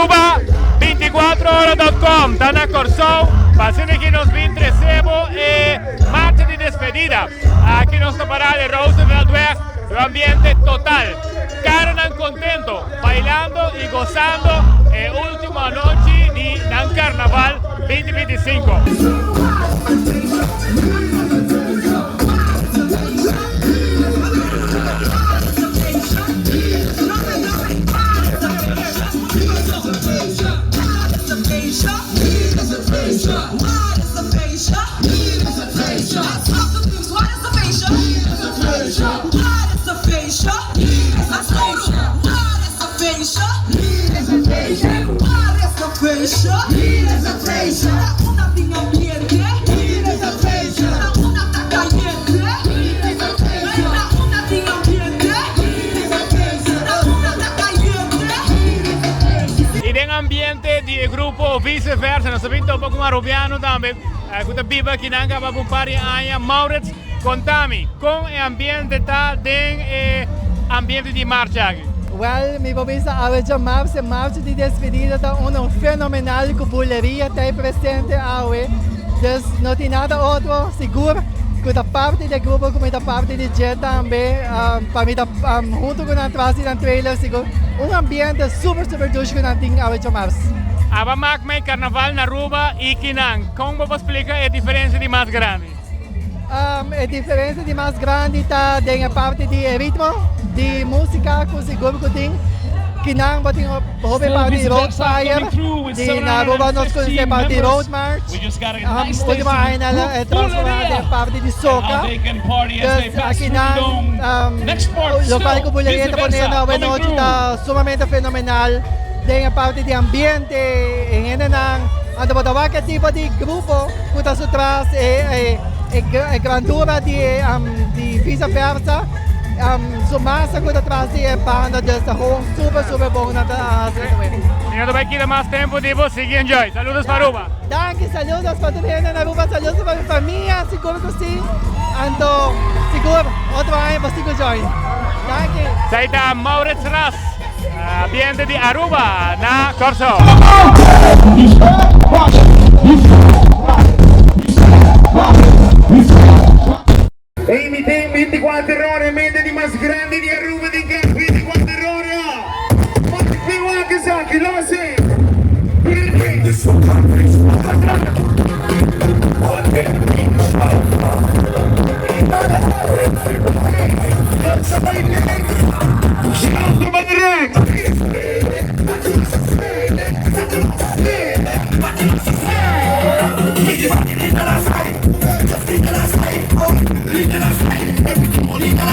Aruba24horas.com, Tana Corsou, paciente que nos vintrecebo marcha de despedida. Aquí nos topará de Rooseveltweg, el ambiente total. Carnan contento, bailando y gozando última noche de Carnaval 2025. Ambiente di grupo viceversa, nós sabemos um pouco maroviano também, que vive aqui na Anga, um par de anos. Maurits, contame, como o ambiente está dentro ambiente de marcha aqui? Well, mi provvista aveva marcia di despedida da fenomenal cubuleria está presente awe. Dus não tem nada outro seguro que da parte do grupo como da parte de Jet também, para mim junto com a trase da trailer seguro. Ambiente super ducho que não tem aveva marcia. Aba magmay carnaval na Aruba e Kinang. Como você explica a diferença de mais grande? A diferença de mais grande está na parte de ritmo, de música, com seguro que tem. Kinang tem hobby parte de road fire, de na Aruba nós conhecemos parte de road march. Última ainda é transformada em parte de soca. A Kinang, local que buleria está ponendo a noite está sumamente fenomenal. Tem a parte de ambiente, em Enenang, ando qualquer tipo de grupo que está atrás, a grandura de vice-versa, massa que está atrás é banda dessa rua, super bom na Senhor, vai querer mais tempo de você, enjoy. Saludos para Aruba. Danke, saludos para tu na Aruba, saludos para minha família, seguro que sim. Ando, seguro, outro ano você join. Danke. Saída Maurits Ras. Ambiente di Aruba na Corsou. E mi tem 24 ore, mente di mais grande di Aruba di 24 ore. Ma che vuoi che sa che lo sei? Leave